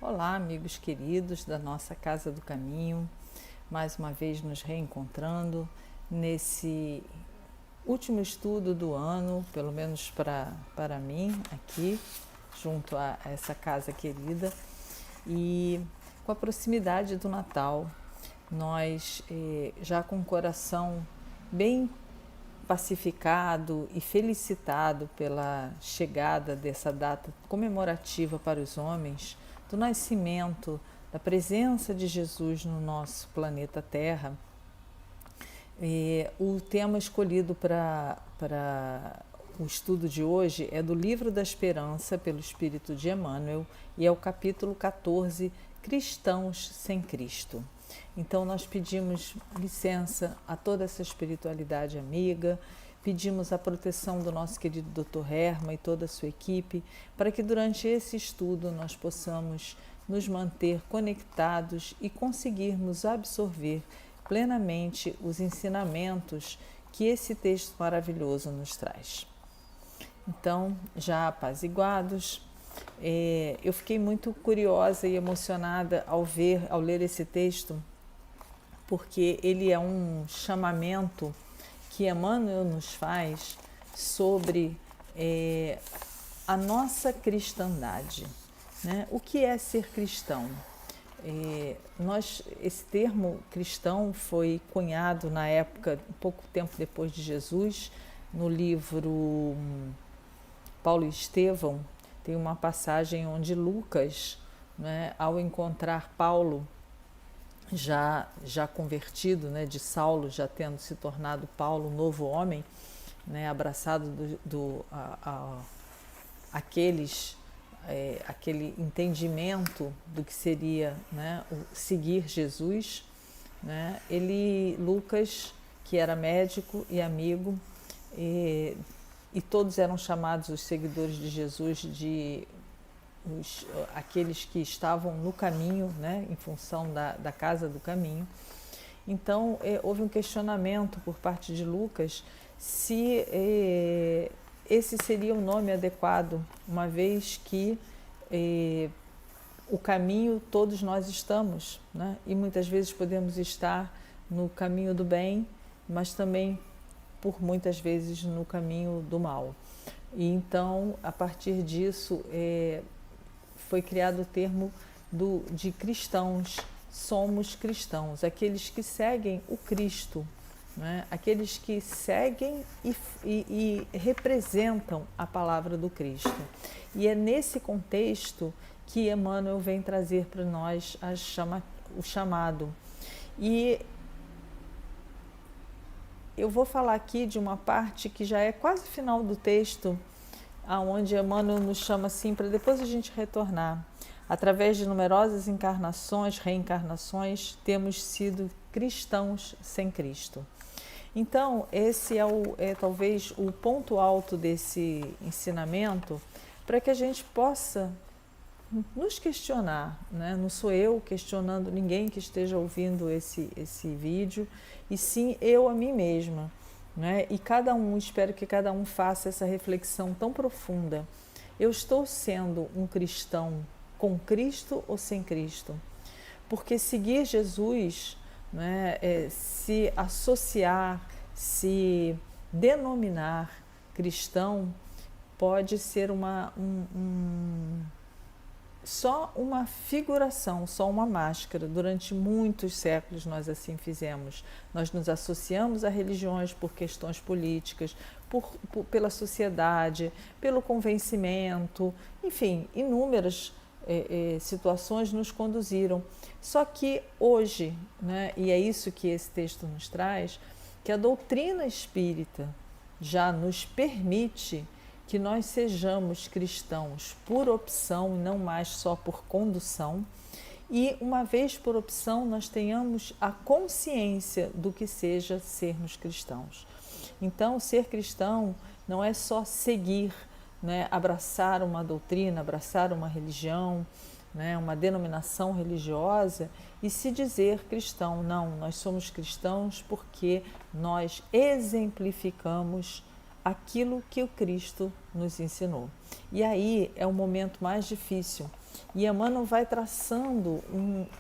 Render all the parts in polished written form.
Olá, amigos queridos da nossa Casa do Caminho, mais uma vez nos reencontrando nesse último estudo do ano, pelo menos para mim, aqui, junto a essa casa querida. E com a proximidade do Natal, nós já com o coração bem pacificado e felicitado pela chegada dessa data comemorativa para os homens, do nascimento, da presença de Jesus no nosso planeta Terra. O tema escolhido para o estudo de hoje é do Livro da Esperança, pelo Espírito de Emmanuel, e é o capítulo 14, Cristãos sem Cristo. Então nós pedimos licença a toda essa espiritualidade amiga, pedimos a proteção do nosso querido Dr. Herman e toda a sua equipe, para que durante esse estudo nós possamos nos manter conectados e conseguirmos absorver plenamente os ensinamentos que esse texto maravilhoso nos traz. Então, já apaziguados, eu fiquei muito curiosa e emocionada ao ler esse texto, porque ele é um chamamento que Emmanuel nos faz sobre a nossa cristandade, né? O que é ser cristão? Esse termo cristão foi cunhado na época, pouco tempo depois de Jesus, no livro Paulo e Estevão. Tem uma passagem onde Lucas, né, ao encontrar Paulo, já convertido, né, de Saulo, já tendo se tornado Paulo, novo homem, né, abraçado aquele entendimento do que seria, né, o seguir Jesus, né, Lucas, que era médico e amigo, e todos eram chamados, os seguidores de Jesus, aqueles que estavam no caminho, né, em função da casa do caminho. Então, houve um questionamento por parte de Lucas se esse seria o nome adequado, uma vez que o caminho todos nós estamos, né? E muitas vezes podemos estar no caminho do bem, mas também por muitas vezes no caminho do mal. E então, a partir disso, foi criado o termo de cristãos. Somos cristãos, aqueles que seguem o Cristo, né? Aqueles que seguem e representam a palavra do Cristo. E é nesse contexto que Emmanuel vem trazer para nós o chamado. E eu vou falar aqui de uma parte que já é quase final do texto, aonde Emmanuel nos chama assim, para depois a gente retornar. Através de numerosas encarnações, reencarnações, temos sido cristãos sem Cristo. Então, esse é talvez o ponto alto desse ensinamento, para que a gente possa nos questionar, né? Não sou eu questionando ninguém que esteja ouvindo esse vídeo, e sim eu a mim mesma, né? E espero que cada um faça essa reflexão tão profunda. Eu estou sendo um cristão com Cristo ou sem Cristo? Porque seguir Jesus, né, se associar, se denominar cristão, pode ser só uma figuração, só uma máscara. Durante muitos séculos nós assim fizemos. Nós nos associamos a religiões por questões políticas, pela sociedade, pelo convencimento, enfim, inúmeras situações nos conduziram. Só que hoje, né, e é isso que esse texto nos traz, que a doutrina espírita já nos permite que nós sejamos cristãos por opção, não mais só por condução, e uma vez por opção nós tenhamos a consciência do que seja sermos cristãos. Então, ser cristão não é só seguir, né, abraçar uma doutrina, abraçar uma religião, né, uma denominação religiosa e se dizer cristão. Não, nós somos cristãos porque nós exemplificamos aquilo que o Cristo nos ensinou. E aí é o momento mais difícil, E Emmanuel vai traçando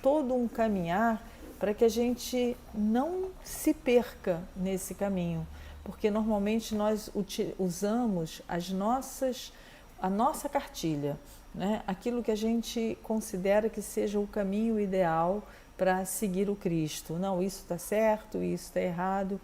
todo um caminhar para que a gente não se perca nesse caminho, porque normalmente nós usamos a nossa cartilha, né? Aquilo que a gente considera que seja o caminho ideal para seguir o Cristo. Não, isso está certo, isso está errado.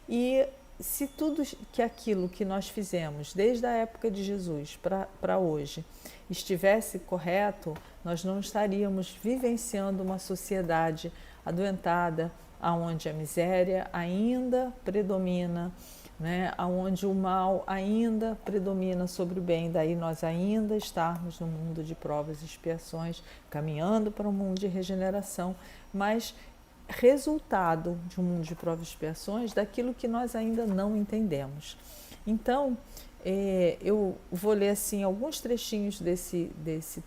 E se tudo que aquilo que nós fizemos desde a época de Jesus para hoje estivesse correto, nós não estaríamos vivenciando uma sociedade adoentada, onde a miséria ainda predomina, né? Onde o mal ainda predomina sobre o bem. Daí nós ainda estarmos no mundo de provas e expiações, caminhando para um mundo de regeneração, mas resultado de um mundo de provas e expiações daquilo que nós ainda não entendemos. Então, eu vou ler assim alguns trechinhos desse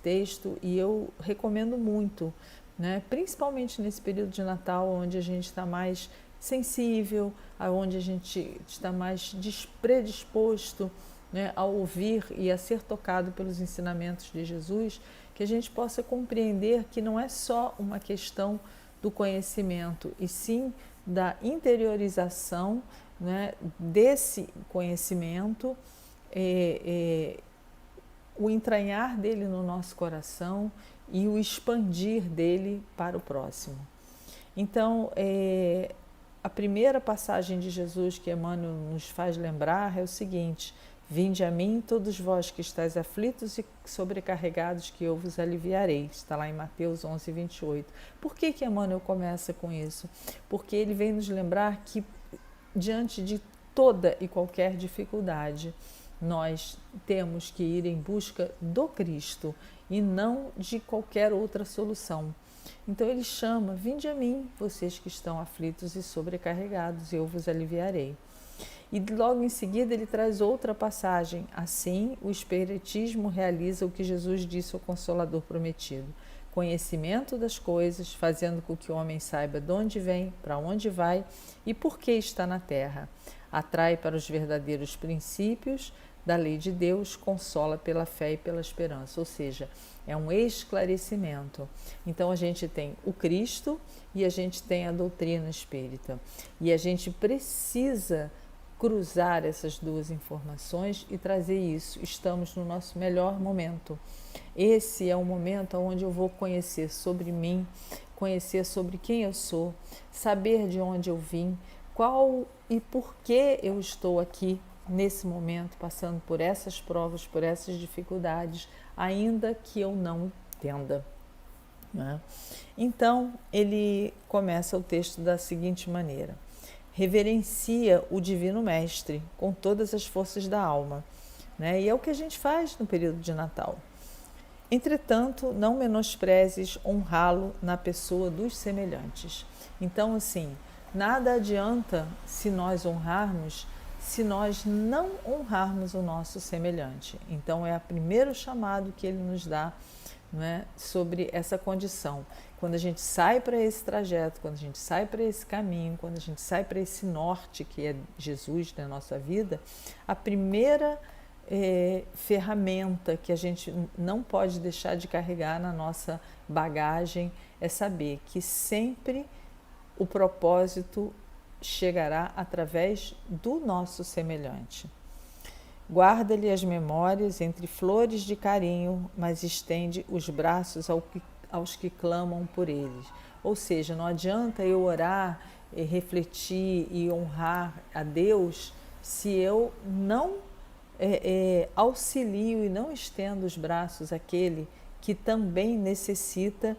texto e eu recomendo muito, né? Principalmente nesse período de Natal, onde a gente está mais sensível, onde a gente está mais predisposto, né, a ouvir e a ser tocado pelos ensinamentos de Jesus, que a gente possa compreender que não é só uma questão do conhecimento, e sim da interiorização, né, desse conhecimento, o entranhar dele no nosso coração e o expandir dele para o próximo. Então, a primeira passagem de Jesus que Emmanuel nos faz lembrar é o seguinte: vinde a mim todos vós que estáis aflitos e sobrecarregados, que eu vos aliviarei. Está lá em Mateus 11, 28. Por que Emmanuel começa com isso? Porque ele vem nos lembrar que diante de toda e qualquer dificuldade, nós temos que ir em busca do Cristo e não de qualquer outra solução. Então ele chama: vinde a mim, vocês que estão aflitos e sobrecarregados, e eu vos aliviarei. E logo em seguida ele traz outra passagem: assim o Espiritismo realiza o que Jesus disse ao Consolador prometido: conhecimento das coisas, fazendo com que o homem saiba de onde vem, para onde vai e por que está na terra. Atrai para os verdadeiros princípios da lei de Deus, consola pela fé e pela esperança, ou seja, é um esclarecimento. Então a gente tem o Cristo e a gente tem a doutrina espírita, e a gente precisa cruzar essas duas informações e trazer isso. Estamos no nosso melhor momento. Esse é o momento onde eu vou conhecer sobre mim, conhecer sobre quem eu sou, saber de onde eu vim, qual e por que eu estou aqui nesse momento, passando por essas provas, por essas dificuldades, ainda que eu não entenda, né? Então, ele começa o texto da seguinte maneira: reverencia o Divino Mestre com todas as forças da alma, né? E é o que a gente faz no período de Natal. Entretanto, não menosprezes honrá-lo na pessoa dos semelhantes. Então, assim, nada adianta se nós honrarmos, se nós não honrarmos o nosso semelhante. Então, é o primeiro chamado que ele nos dá, não é, sobre essa condição. Quando a gente sai para esse trajeto, quando a gente sai para esse caminho, quando a gente sai para esse norte que é Jesus na nossa vida, a primeira ferramenta que a gente não pode deixar de carregar na nossa bagagem é saber que sempre o propósito chegará através do nosso semelhante. Guarda-lhe as memórias entre flores de carinho, mas estende os braços aos que clamam por eles. Ou seja, não adianta eu orar, refletir e honrar a Deus se eu não auxilio e não estendo os braços àquele que também necessita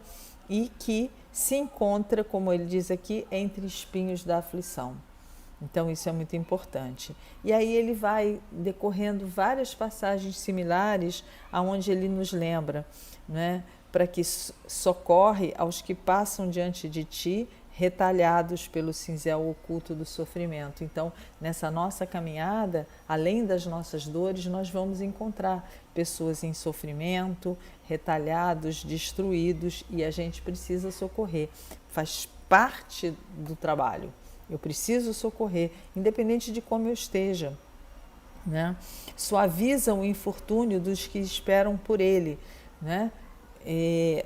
e que se encontra, como ele diz aqui, entre espinhos da aflição. Então isso é muito importante. E aí ele vai decorrendo várias passagens similares, aonde ele nos lembra, né, para que socorre aos que passam diante de ti, retalhados pelo cinzel oculto do sofrimento. Então, nessa nossa caminhada, além das nossas dores, nós vamos encontrar pessoas em sofrimento, retalhados, destruídos, e a gente precisa socorrer. Faz parte do trabalho. Eu preciso socorrer, independente de como eu esteja, né? Suaviza o infortúnio dos que esperam por ele, né?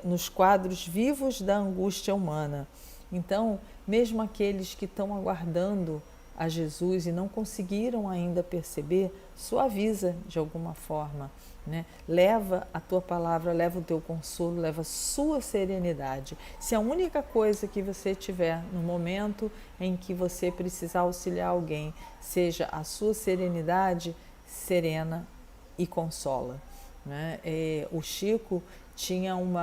nos quadros vivos da angústia humana. Então, mesmo aqueles que estão aguardando a Jesus e não conseguiram ainda perceber, suaviza de alguma forma, né? Leva a tua palavra, leva o teu consolo, leva a sua serenidade. Se a única coisa que você tiver no momento em que você precisar auxiliar alguém seja a sua serenidade, serena e consola, né? O Chico tinha um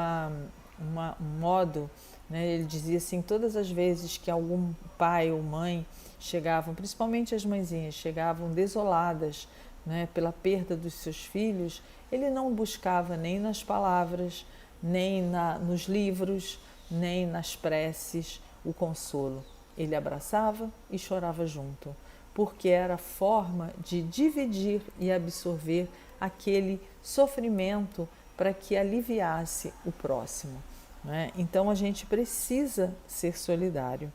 modo, né? Ele dizia assim, todas as vezes que algum pai ou mãe chegavam, principalmente as mãezinhas, chegavam desoladas, né, pela perda dos seus filhos, ele não buscava nem nas palavras, nem nos livros, nem nas preces o consolo. Ele abraçava e chorava junto, porque era a forma de dividir e absorver aquele sofrimento para que aliviasse o próximo, né? Então a gente precisa ser solidário.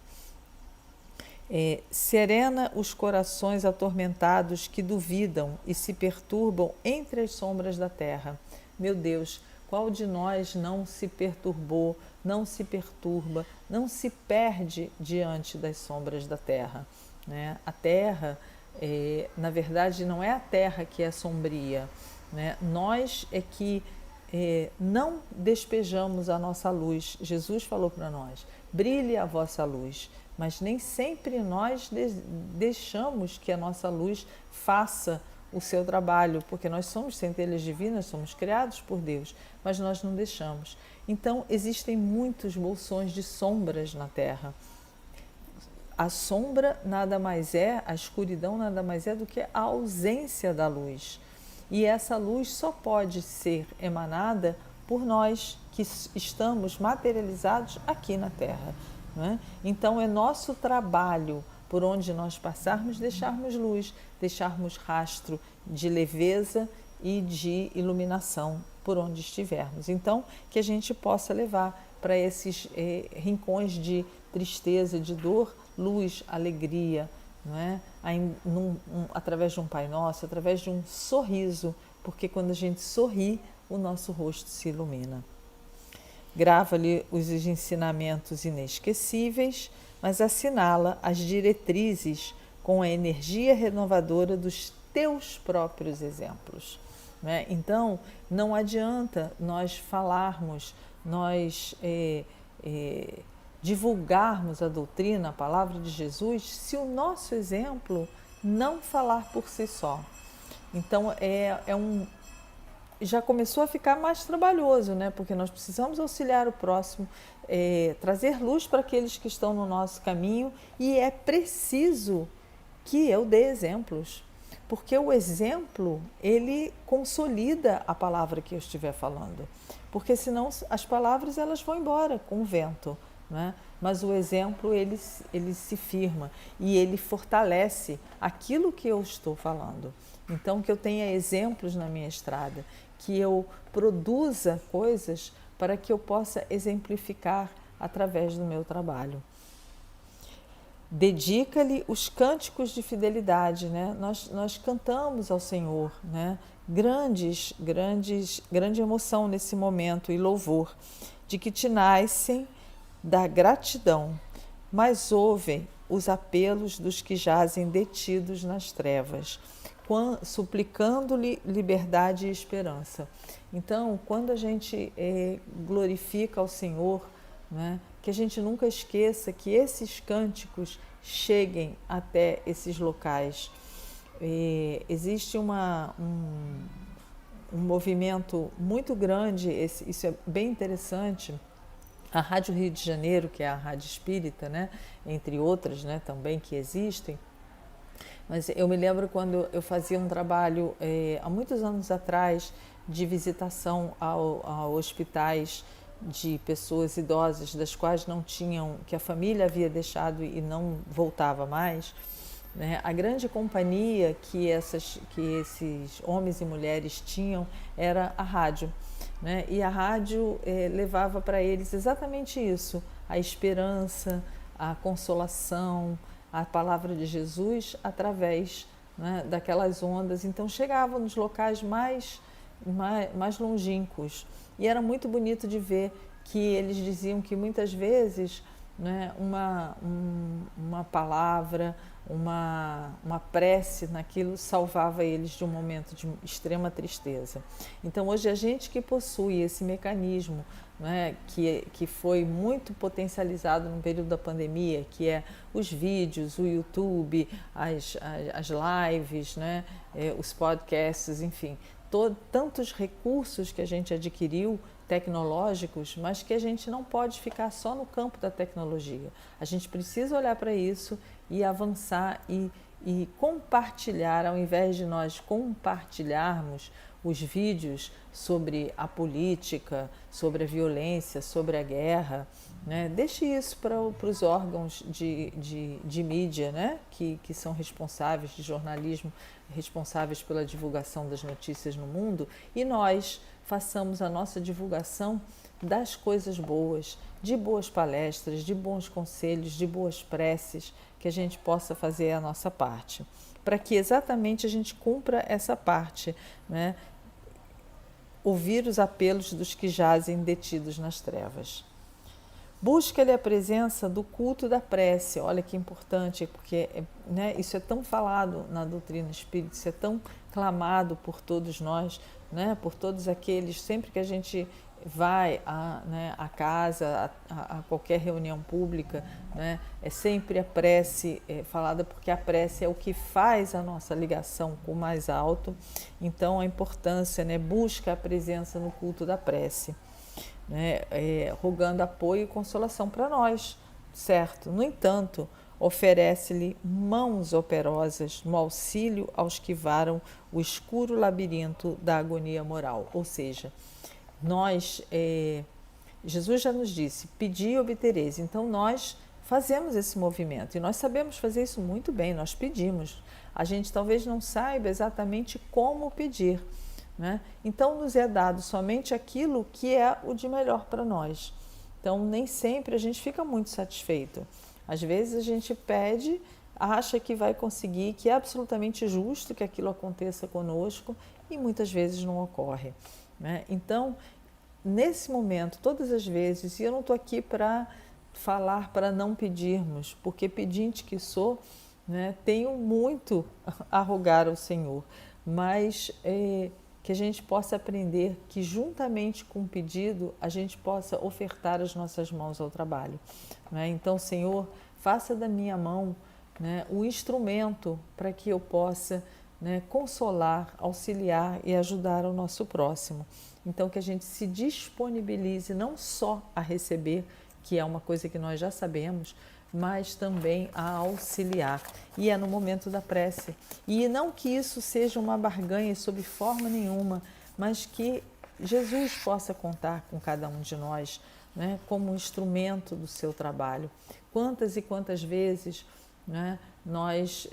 Serena os corações atormentados que duvidam e se perturbam entre as sombras da terra. Meu Deus, qual de nós não se perturbou, não se perturba, não se perde diante das sombras da terra, né? A terra, na verdade, não é a terra que é sombria, né? Nós é que não despejamos a nossa luz. Jesus falou para nós, brilhe a vossa luz, mas nem sempre nós deixamos que a nossa luz faça o seu trabalho, porque nós somos centelhas divinas, somos criados por Deus, mas nós não deixamos. Então, existem muitos bolsões de sombras na Terra. A sombra nada mais é, a escuridão nada mais é do que a ausência da luz. E essa luz só pode ser emanada por nós que estamos materializados aqui na Terra, né? Então é nosso trabalho, por onde nós passarmos, deixarmos luz, deixarmos rastro de leveza e de iluminação por onde estivermos. Então, que a gente possa levar para esses rincões de tristeza, de dor, luz, alegria, não é? Através de um Pai Nosso, através de um sorriso, porque quando a gente sorri, o nosso rosto se ilumina. Grava-lhe os ensinamentos inesquecíveis, mas assinala as diretrizes com a energia renovadora dos teus próprios exemplos, né? Então, não adianta nós falarmos, nós divulgarmos a doutrina, a palavra de Jesus, se o nosso exemplo não falar por si só. Então, já começou a ficar mais trabalhoso, né? Porque nós precisamos auxiliar o próximo, trazer luz para aqueles que estão no nosso caminho, e é preciso que eu dê exemplos, porque o exemplo, ele consolida a palavra que eu estiver falando, porque senão as palavras elas vão embora com o vento, né? Mas o exemplo ele se firma e ele fortalece aquilo que eu estou falando. Então, que eu tenha exemplos na minha estrada, que eu produza coisas para que eu possa exemplificar através do meu trabalho. Dedica-lhe os cânticos de fidelidade, né? Nós cantamos ao Senhor, né? Grande emoção nesse momento e louvor, de que te nascem da gratidão, mas ouvem os apelos dos que jazem detidos nas trevas, suplicando-lhe liberdade e esperança. Então, quando a gente glorifica ao Senhor, né, que a gente nunca esqueça que esses cânticos cheguem até esses locais. Existe um movimento muito grande, isso é bem interessante. A Rádio Rio de Janeiro, que é a Rádio Espírita, né, entre outras, né, também que existem. Mas eu me lembro quando eu fazia um trabalho, há muitos anos atrás, de visitação a hospitais de pessoas idosas, das quais não tinham, que a família havia deixado e não voltava mais, né? A grande companhia que esses homens e mulheres tinham era a rádio, né? E a rádio levava para eles exatamente isso, a esperança, a consolação, a palavra de Jesus através, né, daquelas ondas. Então chegavam nos locais mais mais longínquos. E era muito bonito de ver que eles diziam que muitas vezes, né, uma palavra, uma prece naquilo salvava eles de um momento de extrema tristeza. Então hoje a gente que possui esse mecanismo, né, que foi muito potencializado no período da pandemia, que é os vídeos, o YouTube, as lives, né, os podcasts, enfim, tantos recursos que a gente adquiriu tecnológicos, mas que a gente não pode ficar só no campo da tecnologia. A gente precisa olhar para isso e avançar e compartilhar, ao invés de nós compartilharmos os vídeos sobre a política, sobre a violência, sobre a guerra, né? Deixe isso para os órgãos de mídia, né? que são responsáveis, de jornalismo, responsáveis pela divulgação das notícias no mundo, e nós façamos a nossa divulgação das coisas boas, de boas palestras, de bons conselhos, de boas preces, que a gente possa fazer a nossa parte, para que exatamente a gente cumpra essa parte, né? Ouvir os apelos dos que jazem detidos nas trevas. Busca-lhe a presença do culto da prece. Olha que importante, porque, né, isso é tão falado na doutrina espírita, isso é tão clamado por todos nós, né, por todos aqueles, sempre que a gente vai à casa, a qualquer reunião pública, né, é sempre a prece falada, porque a prece é o que faz a nossa ligação com o mais alto. Então a importância, né, busca a presença no culto da prece, né, rogando apoio e consolação para nós, certo? No entanto, oferece-lhe mãos operosas no auxílio aos que varam o escuro labirinto da agonia moral. Ou seja, Jesus já nos disse, pedi e obtereis. Então nós fazemos esse movimento e nós sabemos fazer isso muito bem, nós pedimos. A gente talvez não saiba exatamente como pedir, né? Então nos é dado somente aquilo que é o de melhor para nós. Então nem sempre a gente fica muito satisfeito. Às vezes a gente pede, acha que vai conseguir, que é absolutamente justo que aquilo aconteça conosco e muitas vezes não ocorre, né? Então, nesse momento, todas as vezes, e eu não estou aqui para falar para não pedirmos, porque pedinte que sou, né, tenho muito a rogar ao Senhor, mas que a gente possa aprender que juntamente com o pedido a gente possa ofertar as nossas mãos ao trabalho, né? Então, Senhor, faça da minha mão, né, o instrumento para que eu possa, né, consolar, auxiliar e ajudar o nosso próximo. Então, que a gente se disponibilize não só a receber, que é uma coisa que nós já sabemos, mas também a auxiliar. E é no momento da prece. E não que isso seja uma barganha sob forma nenhuma, mas que Jesus possa contar com cada um de nós, né, como um instrumento do seu trabalho. Quantas e quantas vezes, né, nós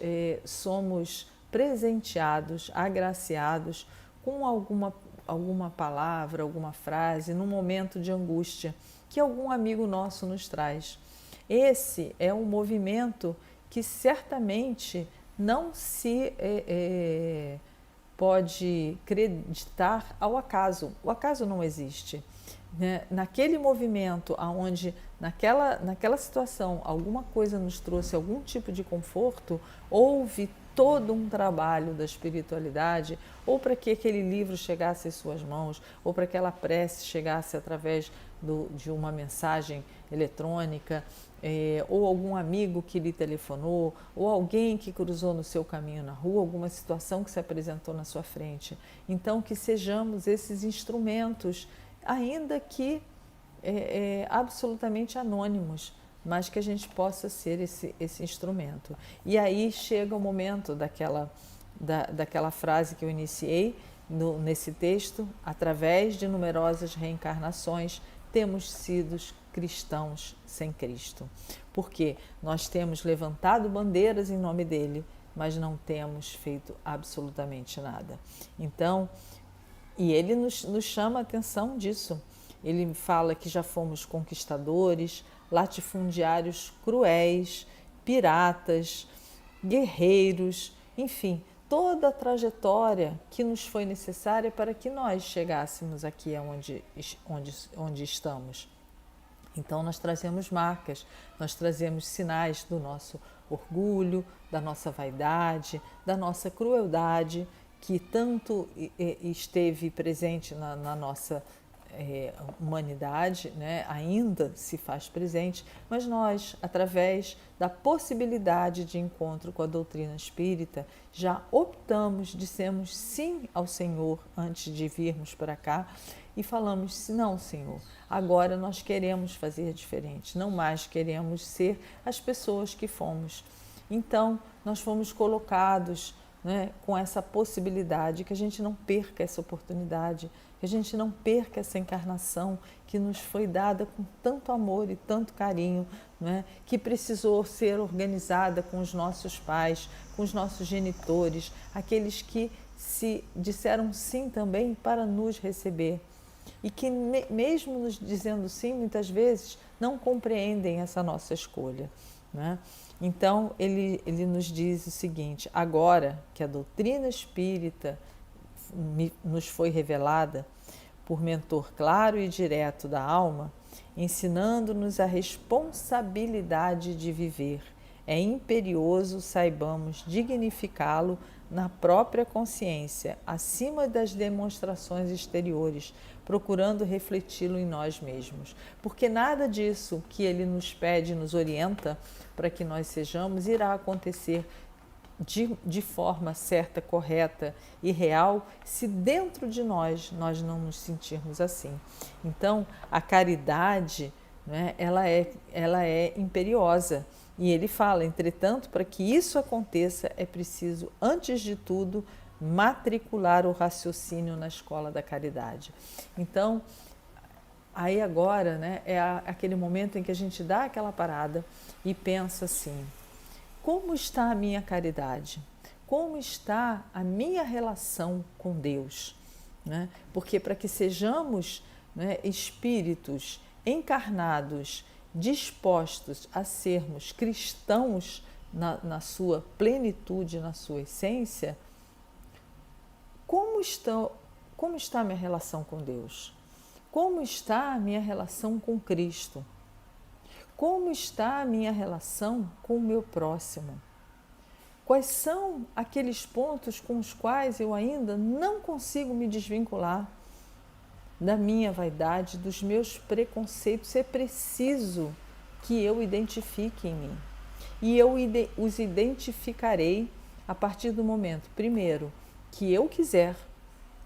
somos presenteados, agraciados com alguma palavra, alguma frase, num momento de angústia que algum amigo nosso nos traz. Esse é um movimento que certamente não se pode acreditar ao acaso. O acaso não existe, né? Naquele movimento, onde naquela situação alguma coisa nos trouxe algum tipo de conforto, houve todo um trabalho da espiritualidade, ou para que aquele livro chegasse às suas mãos, ou para que aquela prece chegasse através de uma mensagem eletrônica, ou algum amigo que lhe telefonou, ou alguém que cruzou no seu caminho na rua, alguma situação que se apresentou na sua frente. Então, que sejamos esses instrumentos, ainda que absolutamente anônimos, mas que a gente possa ser esse instrumento. E aí chega o momento daquela frase que eu iniciei nesse texto: através de numerosas reencarnações, temos sido cristãos sem Cristo. Porque nós temos levantado bandeiras em nome dele, mas não temos feito absolutamente nada. Então, e ele nos chama a atenção disso. Ele fala que já fomos conquistadores, latifundiários cruéis, piratas, guerreiros, enfim, toda a trajetória que nos foi necessária para que nós chegássemos aqui onde estamos. Então nós trazemos marcas, nós trazemos sinais do nosso orgulho, da nossa vaidade, da nossa crueldade, que tanto esteve presente na nossa humanidade, né? Ainda se faz presente, mas nós, através da possibilidade de encontro com a doutrina espírita, já optamos, dissemos sim ao Senhor antes de virmos para cá e falamos, não, Senhor, agora nós queremos fazer diferente, não mais queremos ser as pessoas que fomos. Então, nós fomos colocados, né, com essa possibilidade, que a gente não perca essa oportunidade, que a gente não perca essa encarnação que nos foi dada com tanto amor e tanto carinho, né, que precisou ser organizada com os nossos pais, com os nossos genitores, aqueles que se disseram sim também para nos receber. E que mesmo nos dizendo sim, muitas vezes não compreendem essa nossa escolha, né? Então, ele nos diz o seguinte: agora que a doutrina espírita nos foi revelada por mentor claro e direto da alma, ensinando-nos a responsabilidade de viver, é imperioso saibamos dignificá-lo na própria consciência, acima das demonstrações exteriores, procurando refleti-lo em nós mesmos. Porque nada disso que ele nos pede, nos orienta para que nós sejamos, irá acontecer de forma certa, correta e real, se dentro de nós não nos sentirmos assim. Então, a caridade, né, ela é imperiosa. E ele fala, entretanto, para que isso aconteça, é preciso, antes de tudo, matricular o raciocínio na escola da caridade. Então, aí agora, né, é aquele momento em que a gente dá aquela parada e pensa assim: como está a minha caridade? Como está a minha relação com Deus? Né? Porque para que sejamos, né, espíritos encarnados, dispostos a sermos cristãos na sua plenitude, na sua essência, como está a minha relação com Deus? Como está a minha relação com Cristo? Como está a minha relação com o meu próximo? Quais são aqueles pontos com os quais eu ainda não consigo me desvincular da minha vaidade, dos meus preconceitos? É preciso que eu identifique em mim. E eu os identificarei a partir do momento, primeiro, que eu quiser,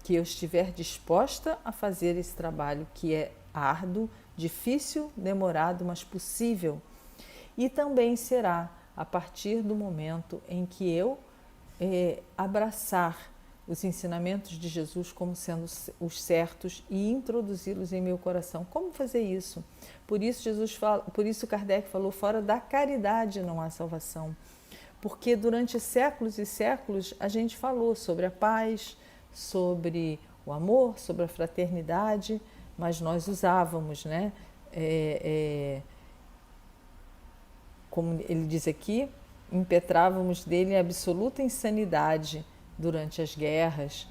que eu estiver disposta a fazer esse trabalho que é árduo, difícil, demorado, mas possível. E também será a partir do momento em que eu abraçar os ensinamentos de Jesus como sendo os certos e introduzi-los em meu coração. Como fazer isso? Por isso Kardec falou, fora da caridade não há salvação. Porque durante séculos e séculos a gente falou sobre a paz, sobre o amor, sobre a fraternidade, mas nós usávamos, né? Como ele diz aqui, impetrávamos dele a absoluta insanidade durante as guerras,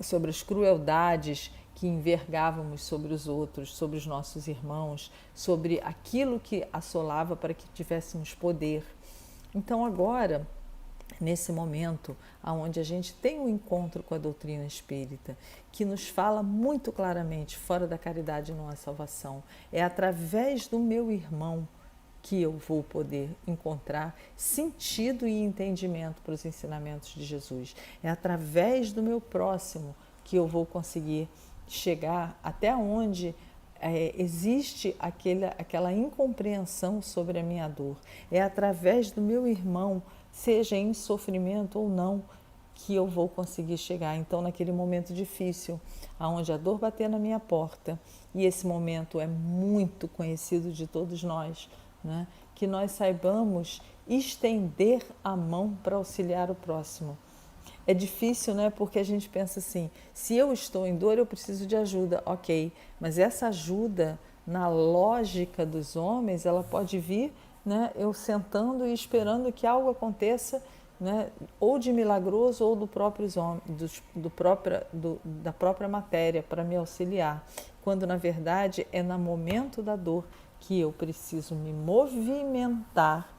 sobre as crueldades que envergávamos sobre os outros, sobre os nossos irmãos, sobre aquilo que assolava para que tivéssemos poder. Então agora, nesse momento onde a gente tem um encontro com a doutrina espírita, que nos fala muito claramente, fora da caridade não há salvação, é através do meu irmão que eu vou poder encontrar sentido e entendimento para os ensinamentos de Jesus. É através do meu próximo que eu vou conseguir chegar até onde existe aquela incompreensão sobre a minha dor. É através do meu irmão, seja em sofrimento ou não, que eu vou conseguir chegar. Então, naquele momento difícil, onde a dor bater na minha porta, e esse momento é muito conhecido de todos nós, né? Que nós saibamos estender a mão para auxiliar o próximo. É difícil, né? Porque a gente pensa assim, se eu estou em dor, eu preciso de ajuda, ok, mas essa ajuda, na lógica dos homens, ela pode vir né, eu sentando e esperando que algo aconteça, né, ou de milagroso ou da própria matéria para me auxiliar, quando na verdade é no momento da dor que eu preciso me movimentar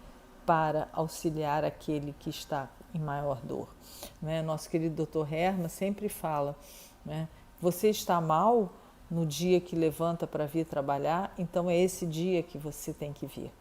para auxiliar aquele que está em maior dor. Né? Nosso querido Dr. Herman sempre fala, né, você está mal no dia que levanta para vir trabalhar, então é esse dia que você tem que vir.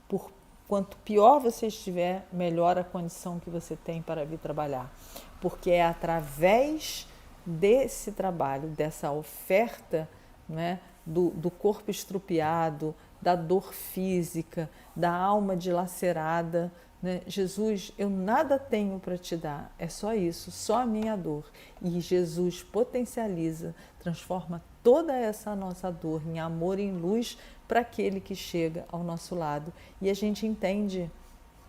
Por quanto pior você estiver, melhor a condição que você tem para vir trabalhar. Porque é através desse trabalho, dessa oferta, né, do corpo estrupiado, da dor física, da alma dilacerada, né? Jesus, eu nada tenho para te dar, é só isso, só a minha dor. E Jesus potencializa, transforma toda essa nossa dor em amor e em luz para aquele que chega ao nosso lado. E a gente entende.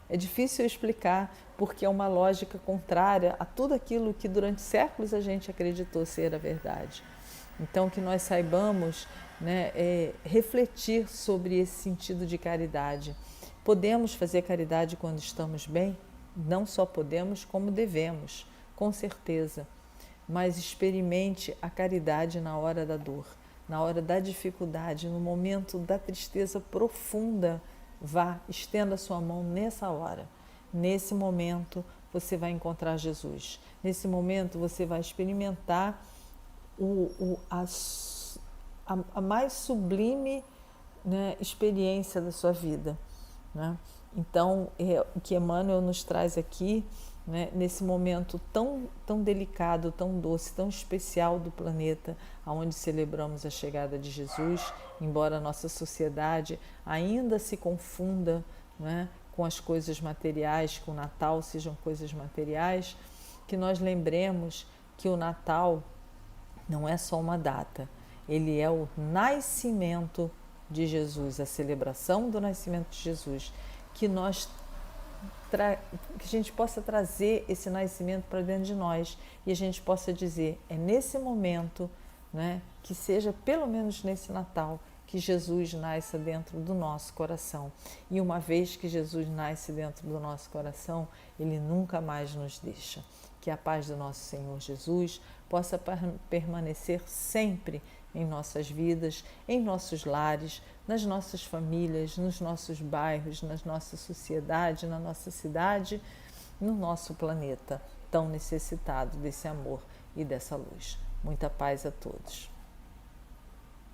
É difícil explicar, porque é uma lógica contrária a tudo aquilo que durante séculos a gente acreditou ser a verdade. Então, que nós saibamos, né, refletir sobre esse sentido de caridade. Podemos fazer caridade quando estamos bem? Não só podemos, como devemos, com certeza. Mas experimente a caridade na hora da dor, na hora da dificuldade, no momento da tristeza profunda. Vá, estenda a sua mão nessa hora. Nesse momento você vai encontrar Jesus. Nesse momento você vai experimentar a mais sublime, né, experiência da sua vida. Né? Então, o que Emmanuel nos traz aqui, né, nesse momento tão delicado, tão doce, tão especial do planeta, onde celebramos a chegada de Jesus, embora a nossa sociedade ainda se confunda, né, com as coisas materiais, que o Natal sejam coisas materiais, que nós lembremos que o Natal não é só uma data, ele é o nascimento de Jesus, a celebração do nascimento de Jesus, que a gente possa trazer esse nascimento para dentro de nós e a gente possa dizer, é nesse momento, né, que seja pelo menos nesse Natal, que Jesus nasça dentro do nosso coração. E uma vez que Jesus nasce dentro do nosso coração, Ele nunca mais nos deixa. Que a paz do nosso Senhor Jesus possa permanecer sempre em nossas vidas, em nossos lares, nas nossas famílias, nos nossos bairros, na nossa sociedade, na nossa cidade, no nosso planeta, tão necessitado desse amor e dessa luz. Muita paz a todos.